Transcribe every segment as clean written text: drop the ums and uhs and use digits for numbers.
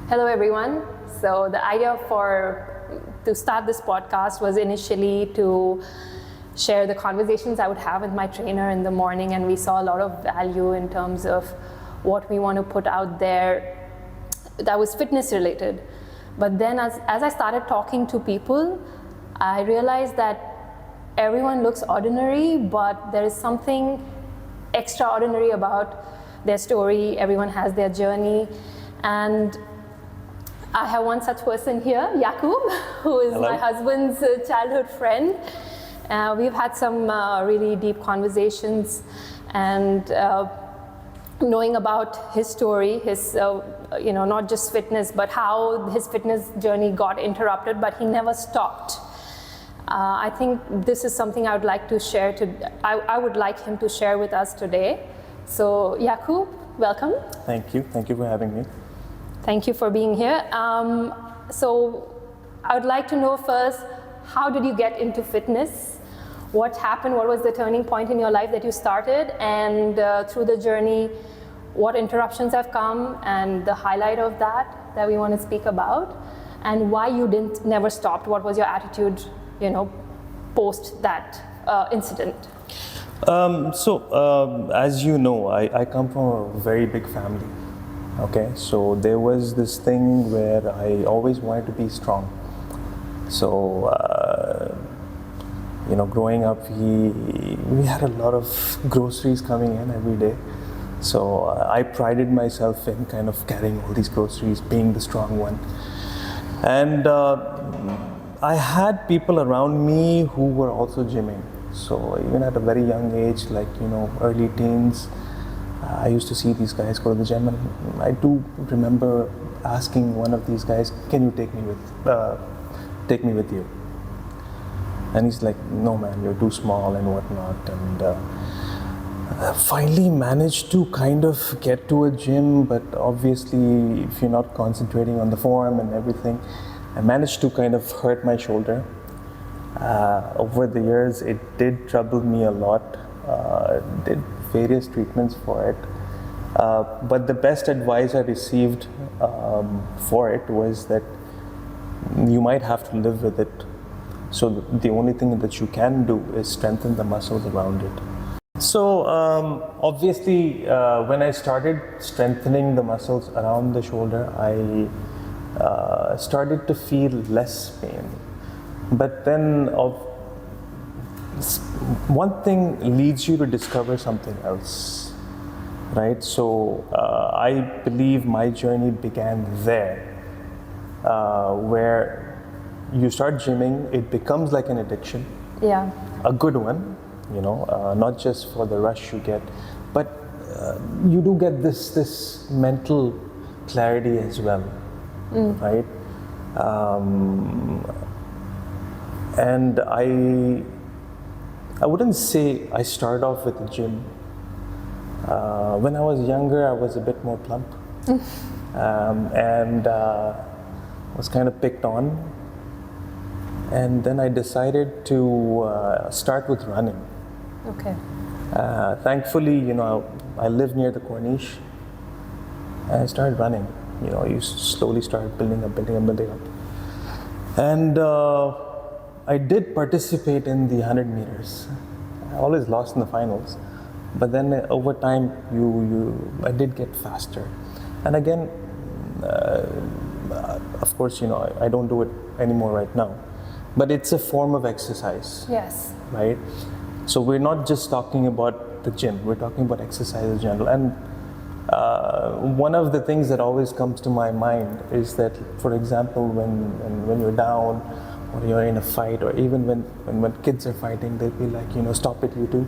Hello, everyone. So the idea to start this podcast was initially to share the conversations I would have with my trainer in the morning, and we saw a lot of value in terms of what we want to put out there that was fitness related. But then as I started talking to people, I realized that everyone looks ordinary, but there is something extraordinary about their story. Everyone has their journey, and I have one such person here, Yaqoob, who is Hello. my husband's childhood friend. We've had some really deep conversations, and knowing about his story, his not just fitness, but how his fitness journey got interrupted, but he never stopped. I think this is something I would like to share. I would like him to share with us today. So, Yaqoob, welcome. Thank you. Thank you for having me. Thank you for being here. So I would like to know first, how did you get into fitness? What happened? What was the turning point in your life that you started? And through the journey, what interruptions have come, and the highlight of that we want to speak about, and why you never stopped? What was your attitude, post that incident? As you know, I come from a very big family. Okay, so there was this thing where I always wanted to be strong. So, growing up, we had a lot of groceries coming in every day. So I prided myself in kind of carrying all these groceries, being the strong one. And I had people around me who were also gymming. So even at a very young age, like, early teens, I used to see these guys go to the gym, and I do remember asking one of these guys, "Can you take me with you?" And he's like, "No, man, you're too small and whatnot." And finally managed to kind of get to a gym, but obviously, if you're not concentrating on the form and everything, I managed to kind of hurt my shoulder. Over the years, it did trouble me a lot. Did various treatments for it, but the best advice I received for it was that you might have to live with it. So the only thing that you can do is strengthen the muscles around it. So obviously, when I started strengthening the muscles around the shoulder, I started to feel less pain. But then one thing leads you to discover something else, right? So I believe my journey began there, where you start gymming, it becomes like an addiction. Yeah. A good one, not just for the rush you get, but you do get this mental clarity as well, right? And I wouldn't say I started off with the gym. When I was younger, I was a bit more plump, and was kind of picked on. And then I decided to start with running. Okay. Thankfully, I live near the Corniche, and I started running. You slowly start building up. And I did participate in the 100 meters. I always lost in the finals, but then over time, I did get faster. And again, of course, I don't do it anymore right now, but it's a form of exercise. Yes. Right? So we're not just talking about the gym, we're talking about exercise in general. And one of the things that always comes to my mind is that, for example, when you're down, or you're in a fight, or even when kids are fighting, they'll be like, stop it, you two.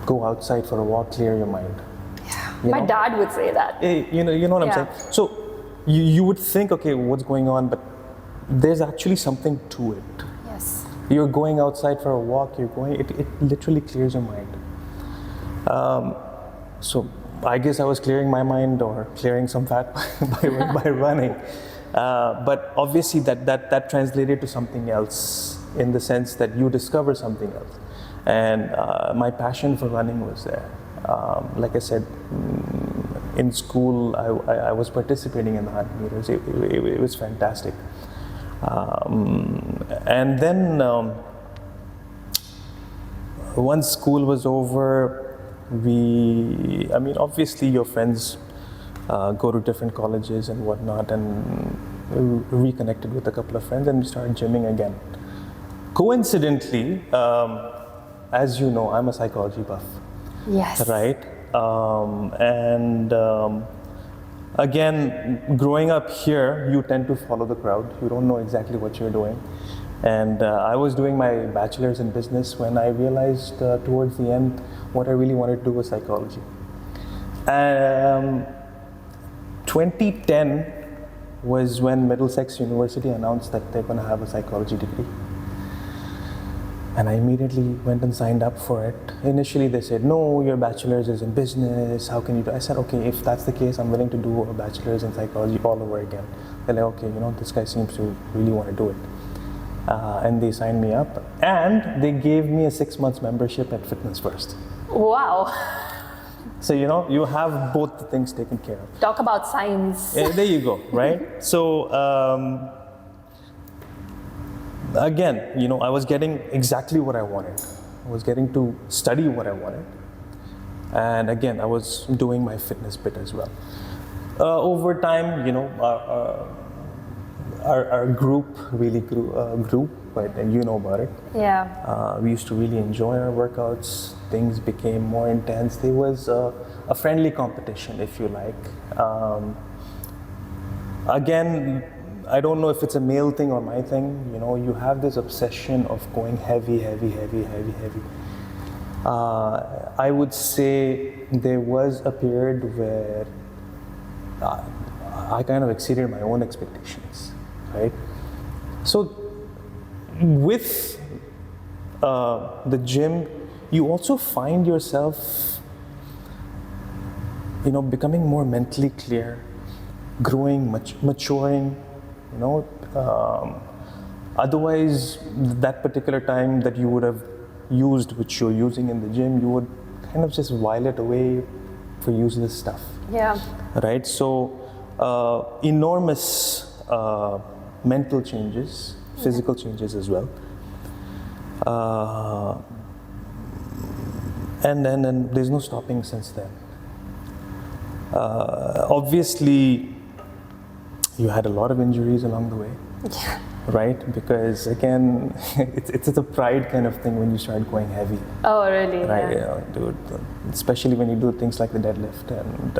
Go outside for a walk, clear your mind. Yeah. My dad would say that. You know what I'm saying? So you would think, okay, what's going on? But there's actually something to it. Yes. You're going outside for a walk, it literally clears your mind. So I guess I was clearing my mind or clearing some fat by running. But obviously that translated to something else, in the sense that you discover something else. And my passion for running was there. Like I said, in school, I was participating in the 100 meters. It was fantastic. And then once school was over, obviously your friends go to different colleges and whatnot, and reconnected with a couple of friends, and we started gymming again. Coincidentally, as you know, I'm a psychology buff. Yes. Right? Again, growing up here, you tend to follow the crowd. You don't know exactly what you're doing. And I was doing my bachelor's in business when I realized towards the end what I really wanted to do was psychology. 2010 was when Middlesex University announced that they're going to have a psychology degree. And I immediately went and signed up for it. Initially they said, no, your bachelor's is in business, how can you do? I said, okay, if that's the case, I'm willing to do a bachelor's in psychology all over again. They're like, okay, this guy seems to really want to do it. And they signed me up, and they gave me a 6 months membership at Fitness First. Wow. So, you have both the things taken care of. Talk about science. There you go, right? So, again, I was getting exactly what I wanted. I was getting to study what I wanted. And again, I was doing my fitness bit as well. Over time, our group really grew, right? And you know about it. Yeah. We used to really enjoy our workouts. Things became more intense. There was a friendly competition, if you like. Again, I don't know if it's a male thing or my thing. You have this obsession of going heavy. I would say there was a period where I kind of exceeded my own expectations, right? So with the gym, you also find yourself, becoming more mentally clear, growing, maturing. Otherwise, that particular time that you would have used, which you're using in the gym, you would kind of just while it away for useless stuff. Yeah. Right? So, enormous mental changes, physical changes as well. And there's no stopping since then. Obviously, you had a lot of injuries along the way. Yeah. Right? Because again, it's a pride kind of thing when you start going heavy. Oh, really? Right? Yeah. Especially when you do things like the deadlift, and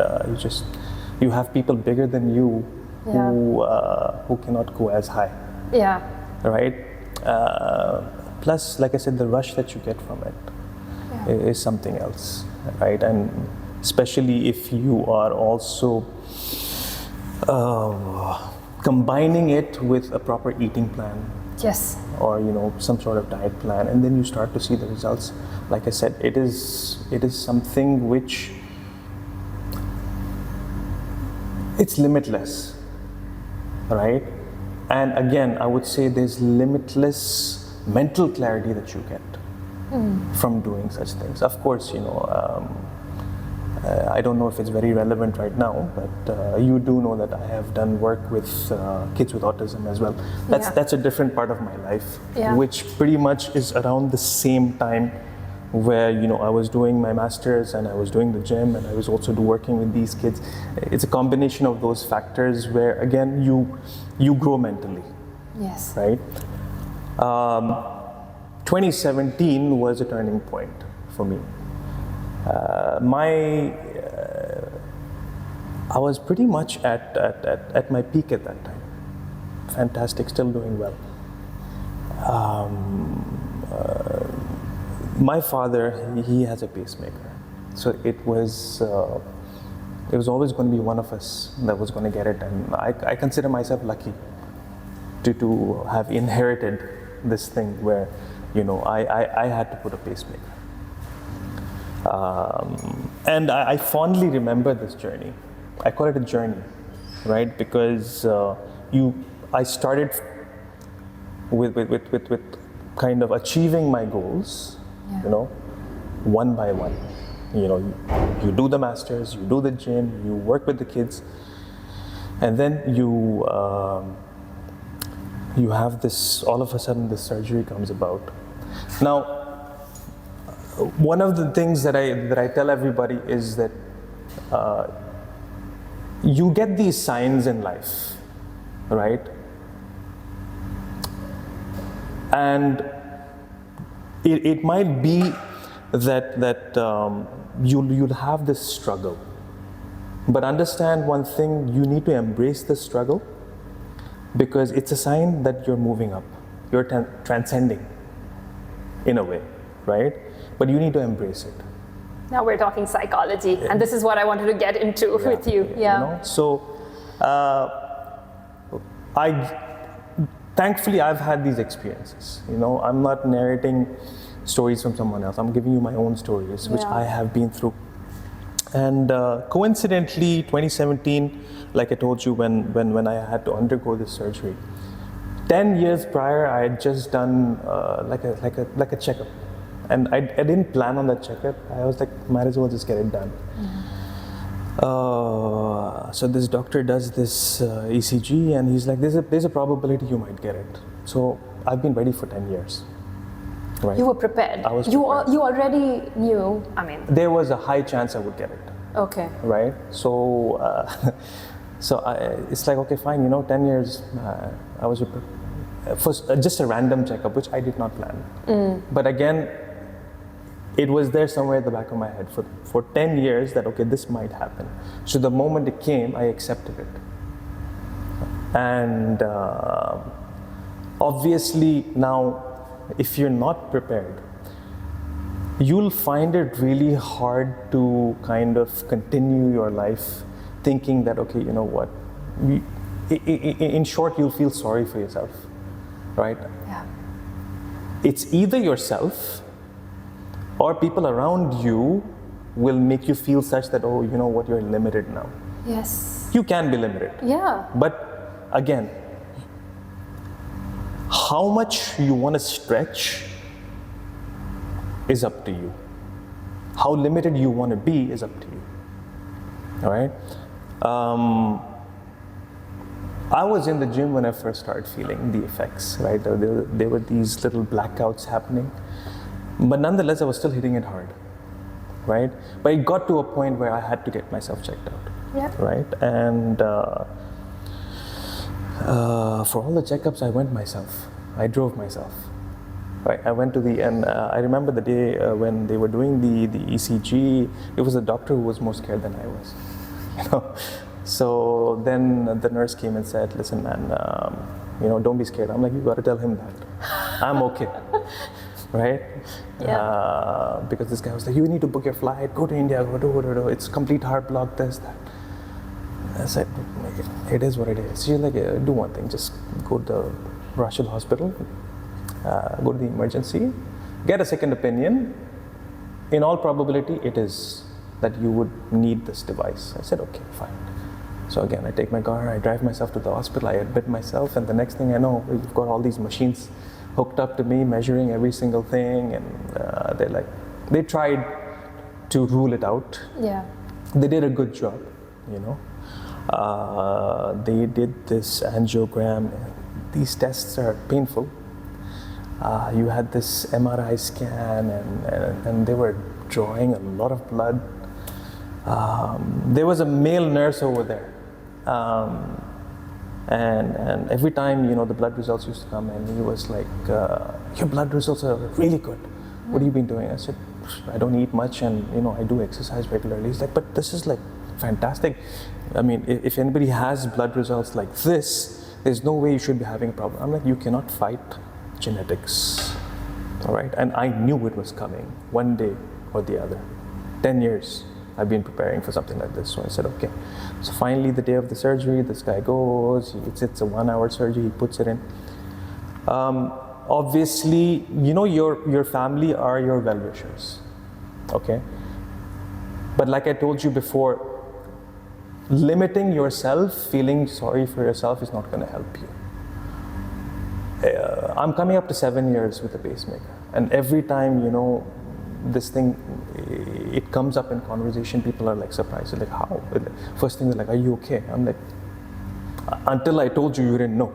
you have people bigger than you who cannot go as high. Yeah. Right? Plus, like I said, the rush that you get from it is something else, right? And especially if you are also combining it with a proper eating plan. Yes. Or some sort of diet plan, and then you start to see the results. Like I said, it is something which it's limitless, right? And again, I would say there's limitless mental clarity that you get from doing such things. Of course, I don't know if it's very relevant right now, but you do know that I have done work with kids with autism as well. That's a different part of my life, which pretty much is around the same time where I was doing my master's and I was doing the gym and I was also working with these kids. It's a combination of those factors where again you grow mentally. Yes. Right? 2017 was a turning point for me. I was pretty much at my peak at that time. Fantastic, still doing well. My father, he has a pacemaker, so it was always going to be one of us that was going to get it, and I consider myself lucky to have inherited this thing where I had to put a pacemaker. And I fondly remember this journey. I call it a journey, right? Because I started with kind of achieving my goals, one by one. You do the masters, you do the gym, you work with the kids, and then you have this, all of a sudden this surgery comes about. Now, one of the things that I tell everybody is that you get these signs in life, right? And it might be that you'll have this struggle, but understand one thing: you need to embrace the struggle, because it's a sign that you're moving up, you're transcending in a way, right? But you need to embrace it. Now we're talking psychology, and this is what I wanted to get into with you. So thankfully I've had these experiences. I'm not narrating stories from someone else. I'm giving you my own stories, which I have been through. And coincidentally, 2017, like I told you, when I had to undergo this surgery, 10 years prior, I had just done like a checkup, and I didn't plan on that checkup. I was like, might as well just get it done. So this doctor does this ECG, and he's like, there's a probability you might get it. So I've been ready for 10 years. Right. You were prepared. I was prepared. prepared. You already knew. There was a high chance I would get it. Okay. Right. So it's like, okay, fine. 10 years. I was just a random checkup, which I did not plan. But again, it was there somewhere at the back of my head for 10 years that, okay, this might happen. So the moment it came, I accepted it. And obviously now, if you're not prepared, you'll find it really hard to kind of continue your life thinking that, okay, you know what, in short, you'll feel sorry for yourself, right? Yeah. It's either yourself or people around you will make you feel such that, oh, you know what, you're limited now. Yes. You can be limited. Yeah. But again, how much you want to stretch is up to you. How limited you want to be is up to you. All right? I was in the gym when I first started feeling the effects, right? There were these little blackouts happening. But nonetheless, I was still hitting it hard, right? But it got to a point where I had to get myself checked out, right? And for all the checkups, I went myself. I drove myself. Right, I went to and I remember the day when they were doing the ECG. It was the doctor who was more scared than I was, So then the nurse came and said, "Listen, man, don't be scared." I'm like, "You got to tell him that. I'm okay." Right? Yeah. Because this guy was like, "You need to book your flight, go to India, go. It's complete heart block, this, that." I said, "It is what it is." She's like, "Do one thing, just go to the Russian hospital, go to the emergency, get a second opinion. In all probability, it is that you would need this device." I said, "Okay, fine." So again, I take my car, I drive myself to the hospital, I admit myself, and the next thing I know, we've got all these machines hooked up to me, measuring every single thing, and they tried to rule it out. Yeah. They did a good job, They did this angiogram. These tests are painful. You had this MRI scan, and they were drawing a lot of blood. There was a male nurse over there. And every time, the blood results used to come in, he was like, "Your blood results are really good. What have you been doing?" I said, "I don't eat much, and I do exercise regularly." He's like, "But this is like fantastic. I mean, if anybody has blood results like this, there's no way you should be having a problem." I'm like, "You cannot fight genetics, all right?" And I knew it was coming one day or the other. 10 years I've been preparing for something like this. So I said, okay. So finally, the day of the surgery, this guy goes, it's a 1-hour surgery, he puts it in. Obviously, your family are your well-wishers, okay? But like I told you before, limiting yourself, feeling sorry for yourself is not going to help you. I'm coming up to 7 years with a pacemaker, and every time, this thing, it comes up in conversation, people are like surprised. They're like, how? First thing they're like, are you okay? I'm like, until I told you, you didn't know.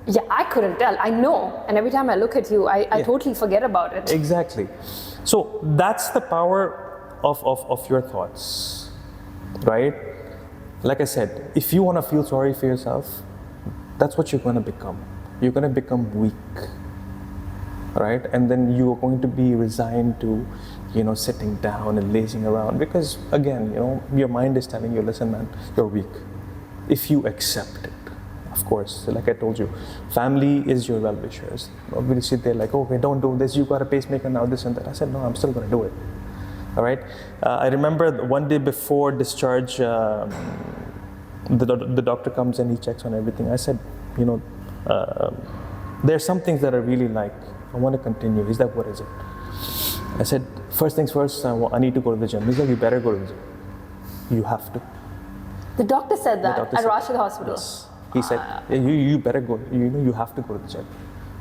Yeah, I couldn't tell. I know. And every time I look at you, I totally forget about it. Exactly. So that's the power of your thoughts, right? Like I said, if you want to feel sorry for yourself, that's what you're going to become. You're going to become weak, right? And then you're going to be resigned to, sitting down and lazing around, because again, your mind is telling you, listen man, you're weak. If you accept it, of course, like I told you, family is your well-wishers. Obviously they're like, okay, don't do this, you got a pacemaker now, this and that. I said, no, I'm still going to do it. All right. I remember one day before discharge, the doctor comes in, he checks on everything. I said, there are some things that I really like. I want to continue. He's like, what is it? I said, first things first, I need to go to the gym. He's like, you better go to the gym. You have to. The doctor said that at Rashid Hospital? Yes. He said, you better go. You have to go to the gym.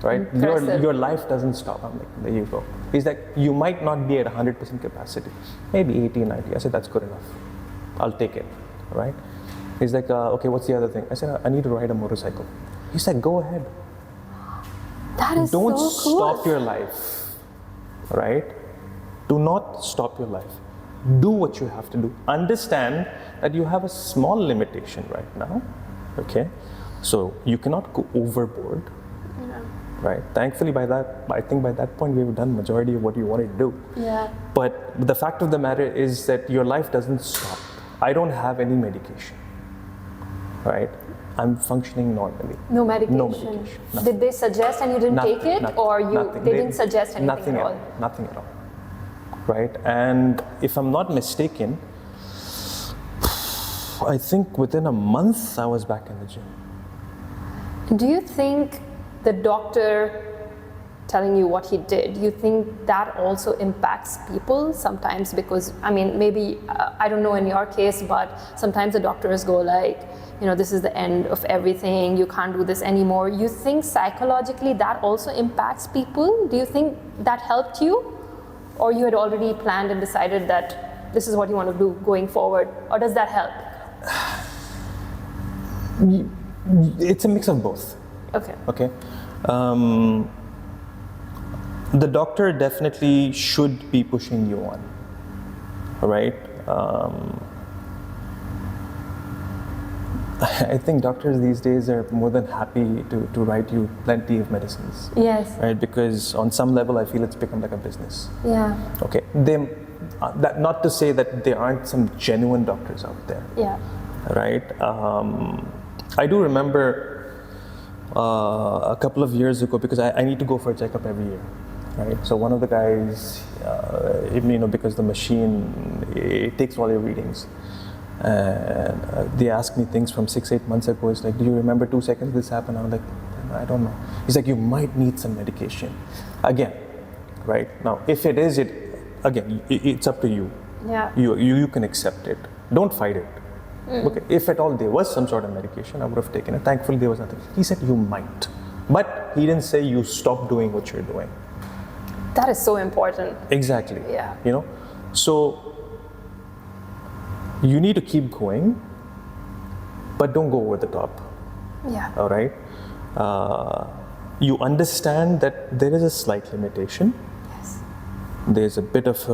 Right? Your life doesn't stop. I'm like, there you go. He's like, you might not be at 100% capacity. Maybe 80, 90. I said, that's good enough. I'll take it. Right? He's like, okay, what's the other thing? I said, I need to ride a motorcycle. He said, go ahead. That is Don't so cool. stop your life. Right? Do not stop your life. Do what you have to do. Understand that you have a small limitation right now. Okay? So you cannot go overboard. Right. Thankfully, I think by that point we've done majority of what you wanted to do. Yeah. But the fact of the matter is that your life doesn't stop. I don't have any medication. Right. I'm functioning normally. No medication. No medication. Did they suggest and you didn't take it, or they didn't suggest anything at all? Nothing at all. Right. And if I'm not mistaken, I think within a month I was back in the gym. Do you think the doctor telling you what he did, you think that also impacts people sometimes? Because, maybe, I don't know in your case, but sometimes the doctors go like, this is the end of everything, you can't do this anymore. You think psychologically that also impacts people? Do you think that helped you? Or you had already planned and decided that this is what you want to do going forward? Or does that help? It's a mix of both. Okay. The doctor definitely should be pushing you on, right? I think doctors these days are more than happy to write you plenty of medicines. Yes. Right, because on some level I feel it's become like a business. Yeah. Okay. That not to say that there aren't some genuine doctors out there. Yeah. Right. I do remember a couple of years ago, because I need to go for a checkup every year, right? So one of the guys, because the machine, it takes all your readings, and they asked me things from 6-8 months ago. It's like, do you remember 2 seconds this happened? I'm like, I don't know. He's like, you might need some medication. Again, right? Now, if it is, it's up to you. Yeah. You can accept it. Don't fight it. Okay, if at all there was some sort of medication, I would have taken it. Thankfully, there was nothing. He said you might, but he didn't say you stop doing what you're doing. That is so important. Exactly. Yeah. So you need to keep going, but don't go over the top. Yeah. All right. You understand that there is a slight limitation. Yes. There's a bit of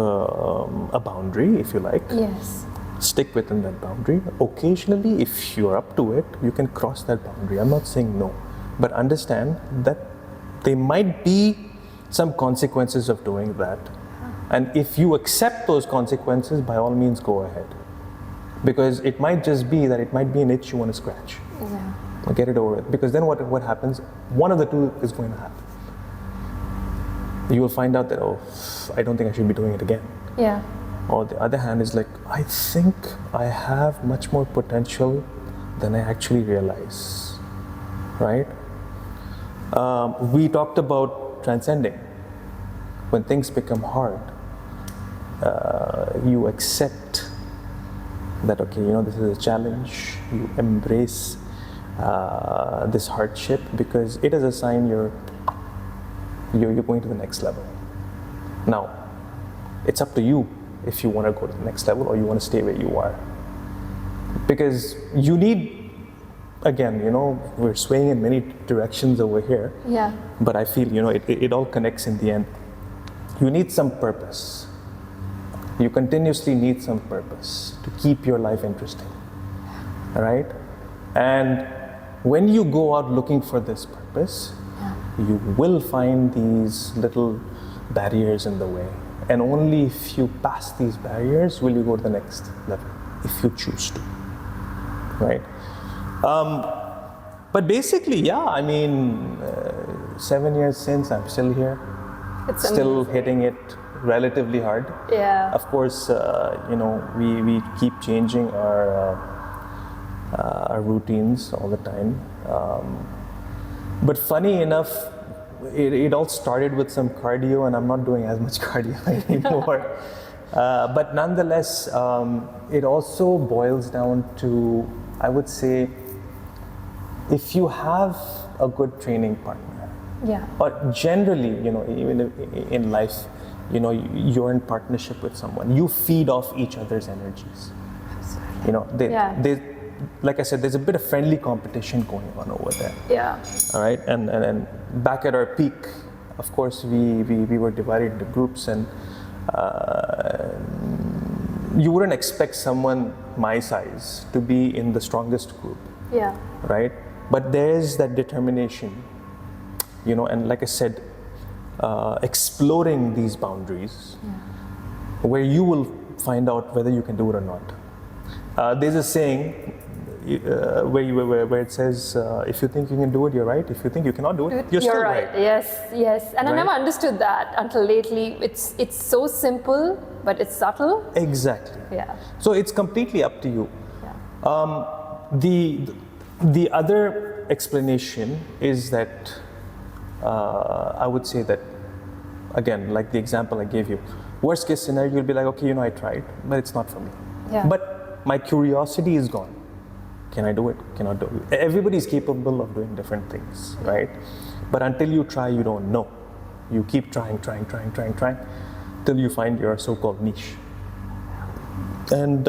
a boundary, if you like. Yes. Stick within that boundary. Occasionally, if you're up to it, you can cross that boundary. I'm not saying no, but understand that there might be some consequences of doing that. And if you accept those consequences, by all means, go ahead. Because it might just be that it might be an itch you want to scratch. Yeah. Get it over with. Because then what happens? One of the two is going to happen. You will find out that, I don't think I should be doing it again. Yeah. Or the other hand is like, I think I have much more potential than I actually realize, right? We talked about transcending. When things become hard, you accept that, okay, this is a challenge. You embrace this hardship because it is a sign you're going to the next level. Now, It's up to you if you want to go to the next level or you want to stay where you are. Because you need, again, we're swaying in many directions over here. Yeah. But I feel, it all connects in the end. You need some purpose. You continuously need some purpose to keep your life interesting. All right? And when you go out looking for this purpose, you will find these little barriers in the way. And only if you pass these barriers will you go to the next level, if you choose to. Right? But basically, 7 years since, I'm still here. It's still amazing. hitting it relatively hard. Yeah. Of course, we keep changing our routines all the time. But funny enough, it all started with some cardio, and I'm not doing as much cardio anymore. But nonetheless, it also boils down to, I would say, if you have a good training partner, or generally, even in life, you're in partnership with someone, you feed off each other's energies. They, like I said, there's a bit of friendly competition going on over there. Yeah. All right, and back at our peak, of course, we were divided into groups, and you wouldn't expect someone my size to be in the strongest group. Yeah. Right? But there's that determination, and like I said, exploring these boundaries where you will find out whether you can do it or not. There's a saying where it says, if you think you can do it, you're right. If you think you cannot do it, you're still right. Yes. And I never understood that until lately. It's so simple, but it's subtle. Exactly. Yeah. So it's completely up to you. Yeah. The other explanation is that I would say that, again, like the example I gave you, worst case scenario, you'll be like, okay, I tried, but it's not for me. Yeah. But my curiosity is gone. Can I do it? Cannot do it? Everybody's capable of doing different things, right? But until you try, you don't know. You keep trying, till you find your so-called niche. And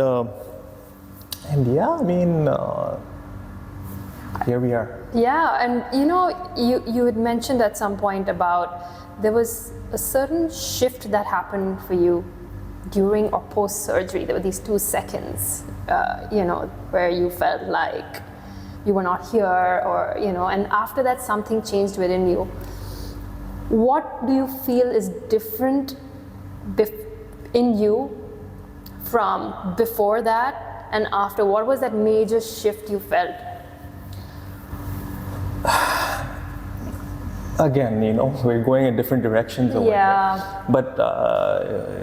here we are. Yeah, and you had mentioned at some point about there was a certain shift that happened for you during or post-surgery. There were these 2 seconds, where you felt like you were not here, or, and after that something changed within you. What do you feel is different in you from before that and after? What was that major shift you felt? Again, we're going in different directions over Yeah. here. But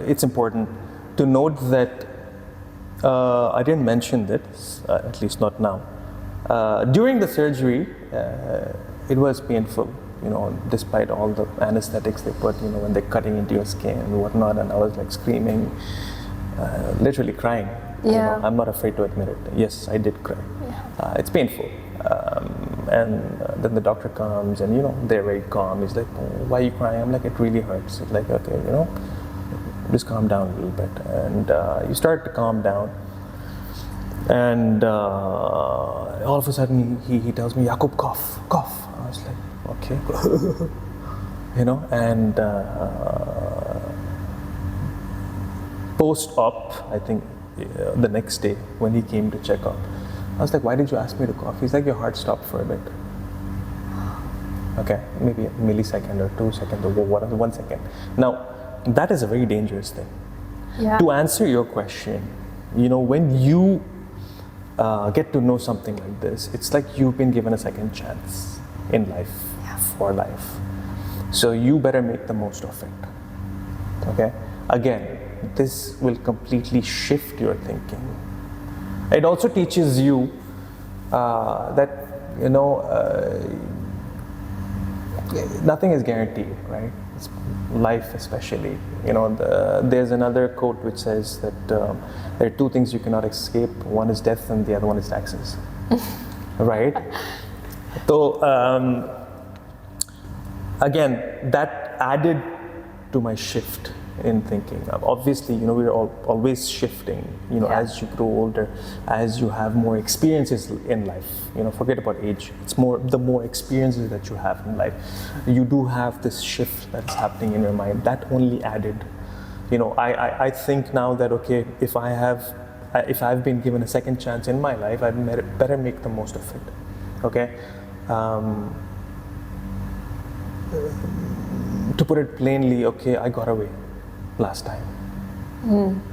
it's important to note that I didn't mention this, at least not now. During the surgery, it was painful, despite all the anesthetics they put, when they're cutting into your skin and whatnot, and I was like screaming, literally crying. Yeah. I'm not afraid to admit it. Yes, I did cry. Yeah. It's painful. And then the doctor comes and, they're very calm. He's like, oh, why are you crying? I'm like, it really hurts. It's like, okay, just calm down a little bit. And you start to calm down. And all of a sudden he tells me, Yaqoob, cough. I was like, okay. And post-op, I think the next day when he came to check up, I was like, why did you ask me to cough? He's like, your heart stopped for a bit. Okay, maybe a millisecond or 2 seconds or 1 second. Now, that is a very dangerous thing. Yeah. To answer your question, when you get to know something like this, it's like you've been given a second chance in life, for life. So you better make the most of it. Okay? Again, this will completely shift your thinking. It also teaches you that, nothing is guaranteed, right? It's life especially. There's another quote which says that there are 2 things you cannot escape. One is death and the other one is taxes. Right? So, again, that added to my shift in thinking. Obviously, we're always shifting, as you grow older, as you have more experiences in life. Forget about age. It's the more experiences that you have in life. You do have this shift that's happening in your mind. That only added. I think now that, okay, if I've been given a second chance in my life, I'd better make the most of it. Okay. To put it plainly, okay, I got away last time,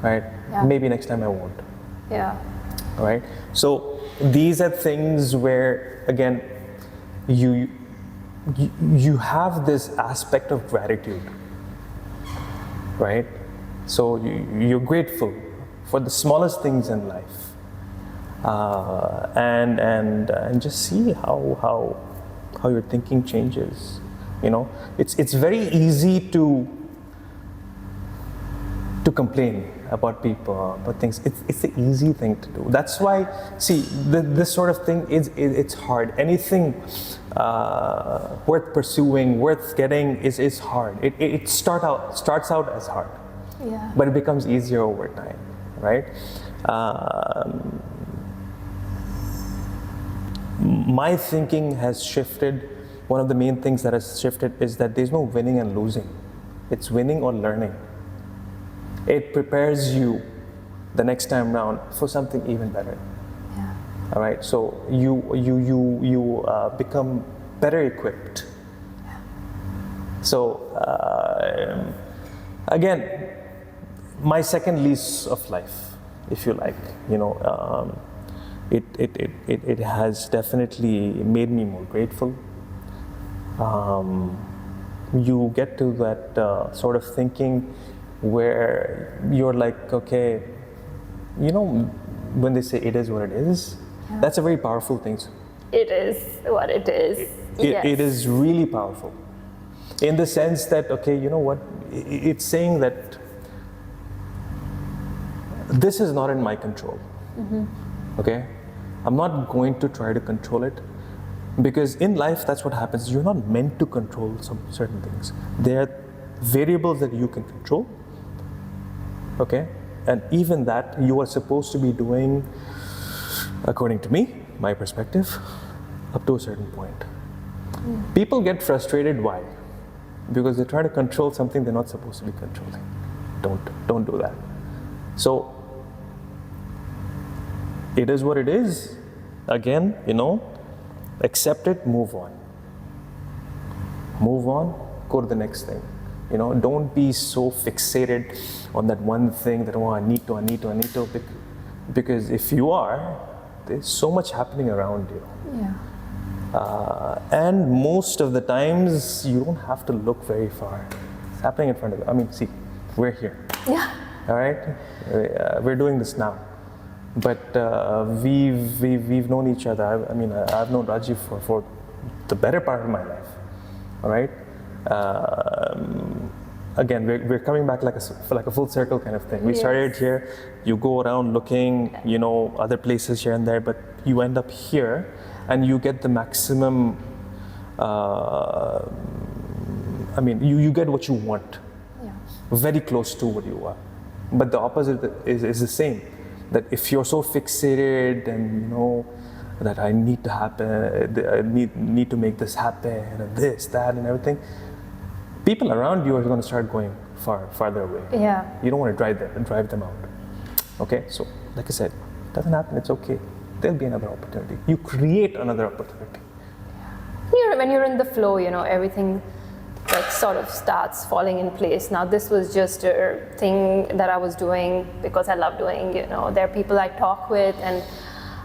right? Yeah. Maybe next time I won't. Yeah. Right. So these are things where, again, you have this aspect of gratitude, right? So you're grateful for the smallest things in life, and just see how your thinking changes. It's very easy to complain about people, about things. It's the easy thing to do. That's why, see, this sort of thing it's hard. Anything worth pursuing, worth getting is hard. It starts out as hard, Yeah. but it becomes easier over time, right? My thinking has shifted. One of the main things that has shifted is that there's no winning and losing. It's winning or learning. It prepares you the next time round for something even better. Yeah. All right, so you become better equipped. Yeah. So again, my second lease of life, if you like, it has definitely made me more grateful. You get to that sort of thinking where you're like, okay, when they say it is what it is, Yeah. that's a very powerful thing. It is what it is. Yes. It is really powerful in the sense that, okay, you know what, it's saying that this is not in my control. Okay, I'm not going to try to control it, because in life that's what happens. You're not meant to control some certain things. There are variables that you can control, okay, and even that you are supposed to be doing, according to me, my perspective, up to a certain point. People get frustrated. Why? Because they try to control something they're not supposed to be controlling. Don't do that. So it is what it is. Again, accept it, move on. Move on, go to the next thing. Don't be so fixated on that one thing that, I need to, because if you are, there's so much happening around you. Yeah. And most of the times, you don't have to look very far. It's happening in front of you. I mean, see, we're here. Yeah. All right? We're doing this now. But we've known each other. I've known Rajiv for the better part of my life. All right? Again, we're coming back like a full circle kind of thing. We started here, you go around looking, other places here and there, but you end up here and you get the maximum, you get what you want. Yeah. Very close to what you are. But the opposite is the same. That if you're so fixated and that I need to happen, I need to make this happen, and this, that, and everything, people around you are going to start going farther away. Yeah. You don't want to drive them out. Okay, so like I said, it doesn't happen. It's okay. There'll be another opportunity. You create another opportunity. When you're in the flow, everything sort of starts falling in place. Now, this was just a thing that I was doing because I love doing. There are people I talk with, and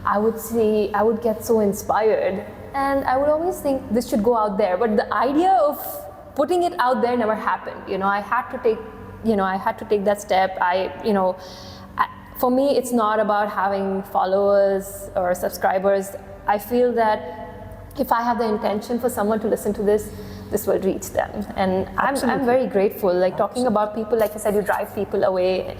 I would get so inspired, and I would always think this should go out there. But the idea of putting it out there never happened. I had to take that step. For me, it's not about having followers or subscribers. I feel that if I have the intention for someone to listen to this will reach them. And I'm very grateful. Talking about people, like I said, you drive people away.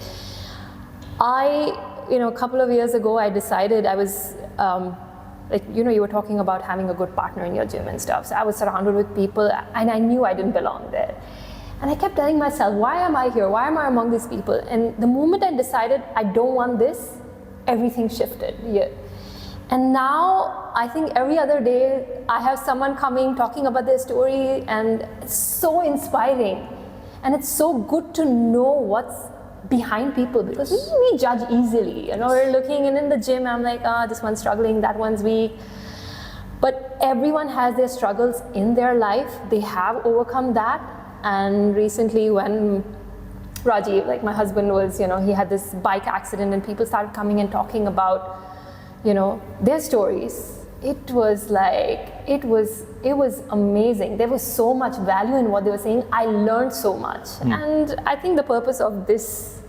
A couple of years ago, I decided I was, you were talking about having a good partner in your gym and stuff. So I was surrounded with people, and I knew I didn't belong there. And I kept telling myself, why am I here? Why am I among these people? And the moment I decided I don't want this, everything shifted. Yeah. And now I think every other day I have someone coming talking about their story, and it's so inspiring. And it's so good to know what's behind people, because we judge easily. You know, we're looking in the gym, I'm like, this one's struggling, that one's weak. But everyone has their struggles in their life. They have overcome that. And recently when Rajiv, like my husband, was, you know, he had this bike accident and people started coming and talking about, you know, their stories. It was amazing. There was so much value in what they were saying. I learned so much. And I think the purpose of this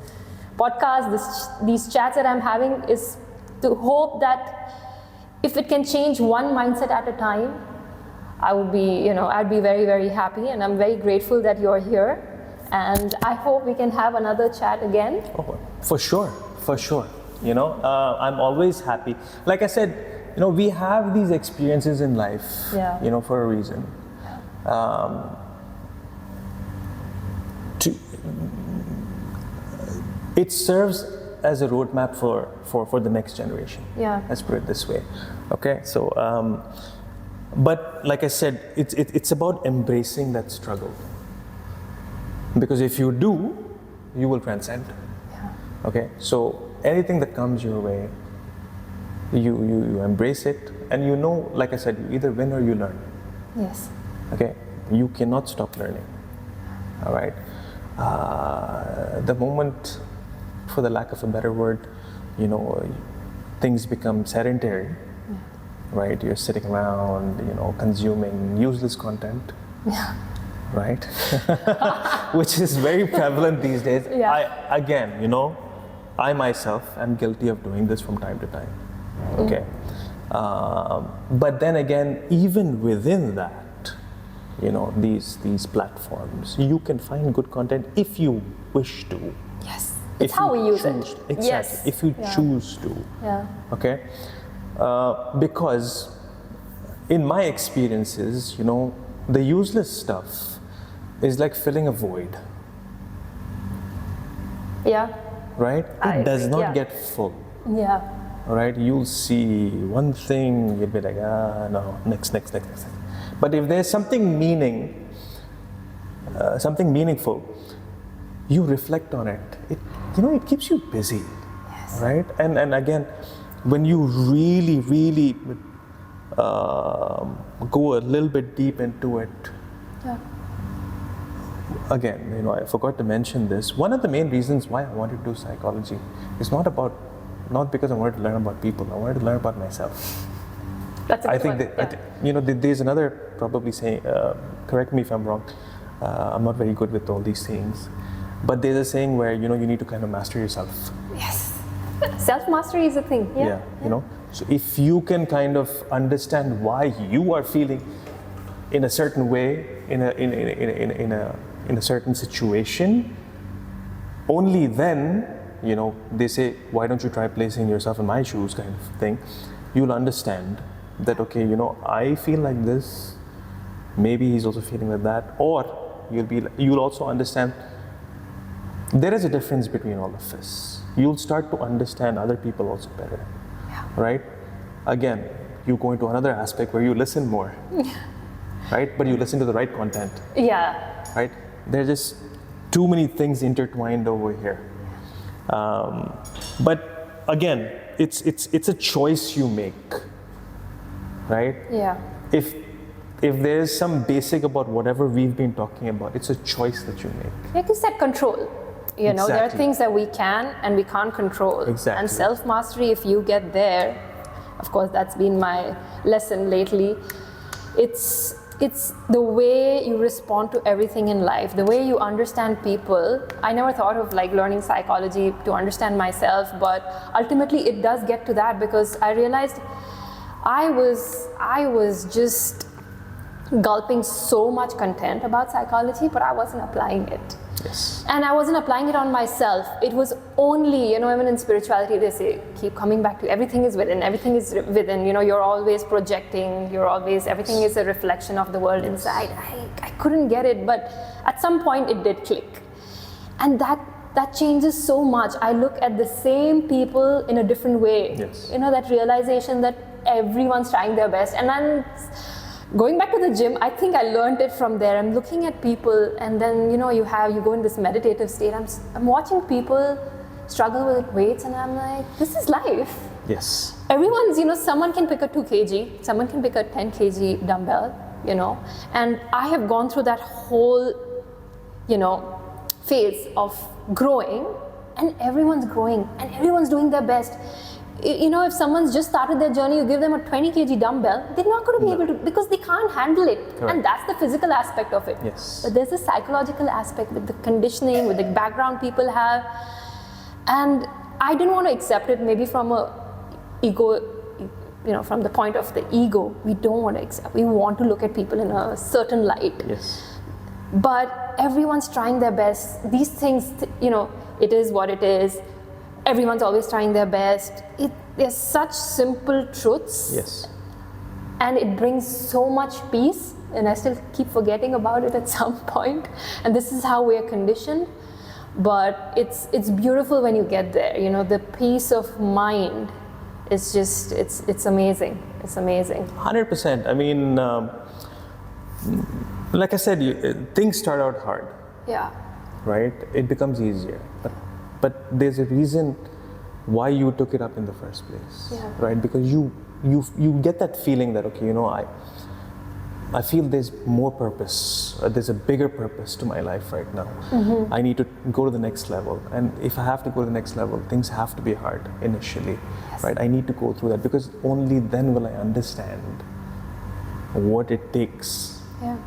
podcast, these chats that I'm having, is to hope that if it can change one mindset at a time, I'd be very, very happy. And I'm very grateful that you're here. And I hope we can have another chat again. Oh, for sure. You know, I'm always happy. Like I said, you know, we have these experiences in life, you know, for a reason. It serves as a roadmap for the next generation. Yeah. Let's put it this way. Okay, so, but like I said, it's about embracing that struggle. Because if you do, you will transcend. Yeah. Okay, so anything that comes your way, you embrace it, and you know, like I said, you either win or you learn. Yes. Okay, you cannot stop learning. All right. The moment, for the lack of a better word, you know, things become sedentary. Yeah. Right? You're sitting around, you know, consuming useless content. Yeah. Right? Which is very prevalent these days. Yeah. You know, I myself am guilty of doing this from time to time. Okay. But then again, even within that, you know, these platforms, you can find good content if you wish to. Yes. It's how we use it. Exactly. Yes. If you choose to. Yeah. Okay. Because in my experiences, you know, the useless stuff is like filling a void. Yeah. Right? It does agree. not get full. Yeah. All right, you'll see one thing, you'll be like, no, next. But if there's something meaningful, you reflect on it. It keeps you busy. Yes. Right? And again, when you really go a little bit deep into it. Yeah. Again, you know, I forgot to mention this. One of the main reasons why I wanted to do psychology is not because I wanted to learn about people. I wanted to learn about myself. That's a I good think one. that, there's another probably saying. Correct me if I'm wrong. I'm not very good with all these things, but there's a saying where you need to kind of master yourself. Yes. Self-mastery is a thing. Yeah. You know. So if you can kind of understand why you are feeling in a certain way in a certain situation, only then, you know, they say, why don't you try placing yourself in my shoes, kind of thing. You'll understand that, okay, you know, I feel like this, maybe he's also feeling like that, or you'll also understand there is a difference between all of this. You'll start to understand other people also better. Yeah. Right? Again, you go into another aspect where you listen more. Right? But you listen to the right content. Yeah. Right? There's just too many things intertwined over here. But again, it's a choice you make. Right? Yeah. If there's some basic about whatever we've been talking about, it's a choice that you make. Like you said, control. You know, there are things that we can and we can't control. Exactly. And self-mastery, if you get there, of course, that's been my lesson lately. It's the way you respond to everything in life, the way you understand people. I never thought of like learning psychology to understand myself, but ultimately it does get to that, because I realized I was just gulping so much content about psychology, but I wasn't applying it. Yes. And I wasn't applying it on myself. It was only, even in spirituality, they say, keep coming back to everything is within, you're always projecting, everything is a reflection of the world inside. I couldn't get it, but at some point it did click. And that changes so much. I look at the same people in a different way. Yes. That realization that everyone's trying their best. And then going back to the gym, I think I learned it from there. I'm looking at people, and then you go in this meditative state. I'm watching people struggle with weights, and I'm like, this is life. Yes. Everyone's, someone can pick a 2 kg, someone can pick a 10 kg dumbbell, and I have gone through that whole, phase of growing, and everyone's growing and everyone's doing their best. If someone's just started their journey, you give them a 20 kg dumbbell, they're not going to be able to, because they can't handle it. Correct. And that's the physical aspect of it. Yes. But there's a psychological aspect with the conditioning, with the background people have. And I didn't want to accept it maybe from a ego, from the point of the ego. We don't want to accept. We want to look at people in a certain light. Yes. But everyone's trying their best. These things, it is what it is. Everyone's always trying their best. They're such simple truths. Yes. And it brings so much peace, and I still keep forgetting about it at some point. And this is how we are conditioned. But it's beautiful when you get there. The peace of mind is just, it's amazing. It's amazing. 100%. I mean, like I said, things start out hard. Yeah. Right? It becomes easier. But there's a reason why you took it up in the first place. Yeah. Right? Because you get that feeling that, okay, I feel there's more purpose. There's a bigger purpose to my life right now. Mm-hmm. I need to go to the next level. And if I have to go to the next level, things have to be hard initially. Yes. Right? I need to go through that, because only then will I understand what it takes. Yeah.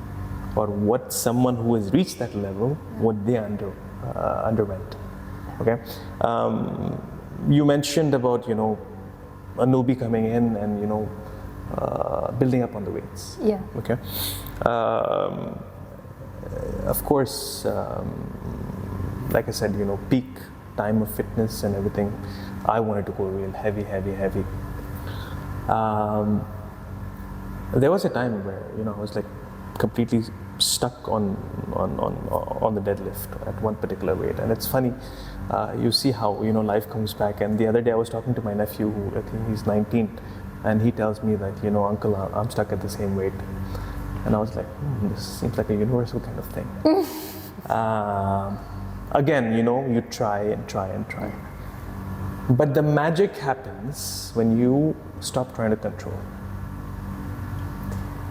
Or what someone who has reached that level, what they underwent. Okay, you mentioned about a newbie coming in and building up on the weights. Yeah. Okay. Of course, like I said, peak time of fitness and everything, I wanted to go real heavy. There was a time where I was like completely stuck on the deadlift at one particular weight. And it's funny, you see how life comes back. And the other day I was talking to my nephew, who I think he's 19, and he tells me that uncle, I'm stuck at the same weight. And I was like, this seems like a universal kind of thing. Again, you try and try. But the magic happens when you stop trying to control.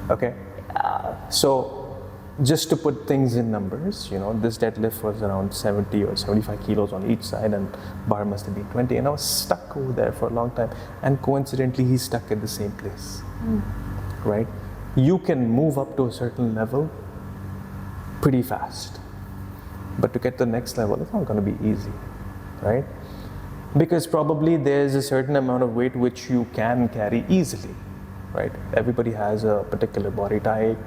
Okay? So just to put things in numbers, this deadlift was around 70 or 75 kilos on each side, and bar must have been 20, and I was stuck over there for a long time. And coincidentally, he's stuck at the same place. Right? You can move up to a certain level pretty fast, but to get to the next level, it's not going to be easy, right? Because probably there's a certain amount of weight which you can carry easily, right? Everybody has a particular body type.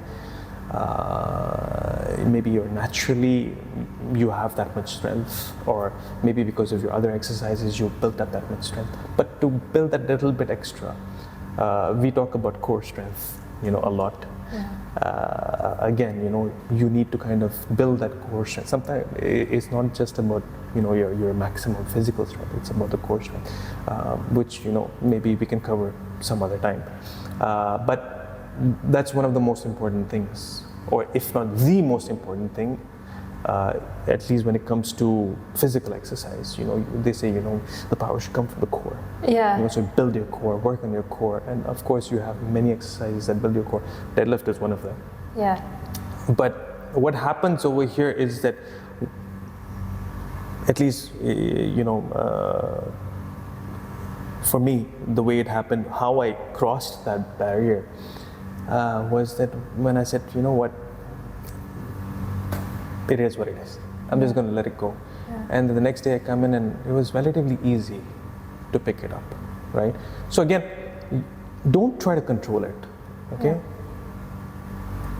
Maybe you have that much strength, or maybe because of your other exercises you've built up that much strength. But to build that little bit extra, we talk about core strength, a lot. Yeah. Again, you need to kind of build that core strength. Sometimes it's not just about your maximum physical strength. It's about the core strength, which maybe we can cover some other time. But that's one of the most important things, or if not the most important thing, at least when it comes to physical exercise. They say the power should come from the core. Yeah. So build your core, work on your core, and of course you have many exercises that build your core. Deadlift is one of them. Yeah. But what happens over here is that, at least for me, the way it happened, how I crossed that barrier, was that when I said, what, it is what it is. I'm just going to let it go. Yeah. And the next day I come in and it was relatively easy to pick it up, right? So again, don't try to control it, okay? Yeah.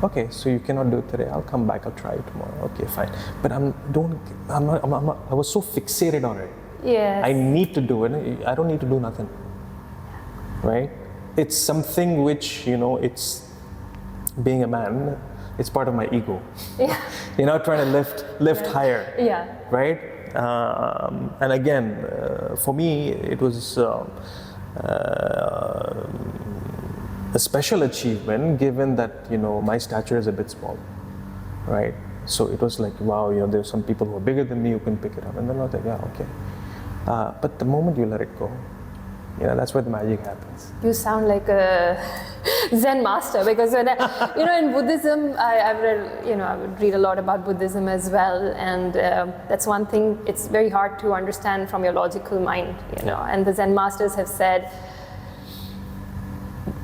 Okay, so you cannot do it today. I'll come back. I'll try it tomorrow. Okay, fine. But I'm not. I was so fixated on it. Yes. I need to do it. I don't need to do nothing. Right? It's something which, it's being a man. It's part of my ego. Yeah. Trying to lift higher. Yeah. Right? And again, for me, it was a special achievement, given that my stature is a bit small, right? So it was like, wow, there's some people who are bigger than me who can pick it up, and then I was like, yeah, okay. But the moment you let it go, that's where the magic happens. You sound like a Zen master, because when in Buddhism, I would read a lot about Buddhism as well, and that's one thing. It's very hard to understand from your logical mind, And the Zen masters have said,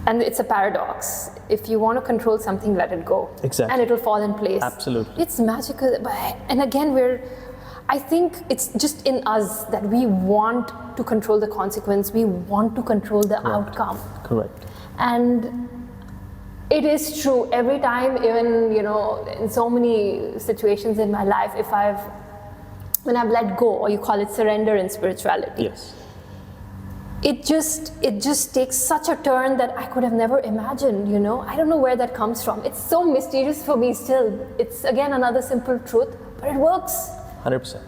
and it's a paradox. If you want to control something, let it go. Exactly. And it will fall in place. Absolutely. It's magical. And again, I think it's just in us that we want to control the consequence. We want to control the outcome. Correct. And it is true. Every time, even, in so many situations in my life, when I've let go, or you call it surrender in spirituality. Yes. It just takes such a turn that I could have never imagined, I don't know where that comes from. It's so mysterious for me still. It's again another simple truth, but it works. 100%.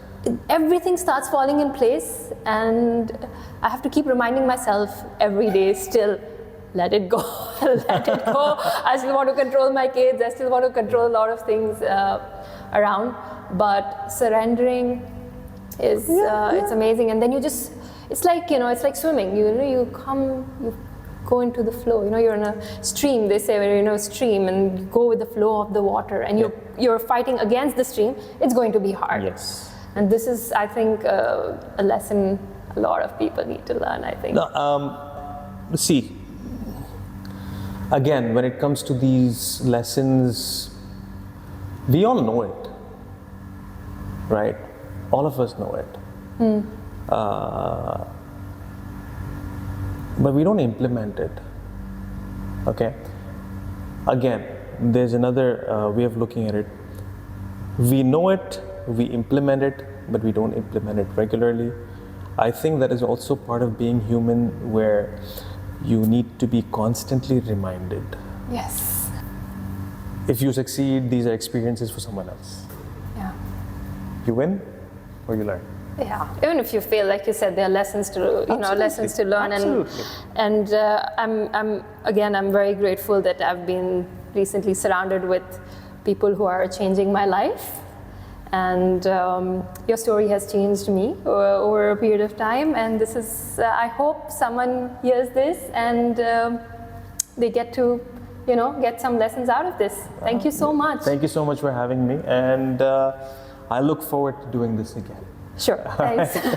Everything starts falling in place, and I have to keep reminding myself every day still, let it go, let it go. I still want to control my kids, I still want to control a lot of things around, but surrendering is, it's amazing. And then it's like swimming, you go into the flow, you're in a stream, they say, when you're in a stream and you go with the flow of the water, and you're fighting against the stream, it's going to be hard. Yes. And this is, I think, a lesson a lot of people need to learn, I think. See, again, when it comes to these lessons, we all know it, right? All of us know it. But we don't implement it, okay? Again, there's another way of looking at it. We know it, we implement it, but we don't implement it regularly. I think that is also part of being human, where you need to be constantly reminded. Yes. If you succeed, these are experiences for someone else. Yeah. You win or you learn. Yeah, even if you fail, like you said, there are lessons to lessons to learn. Absolutely. And I'm very grateful that I've been recently surrounded with people who are changing my life, and your story has changed me over a period of time. And this is, I hope someone hears this and they get to, get some lessons out of this. Thank you so much. Thank you so much for having me, and I look forward to doing this again. Sure, thanks.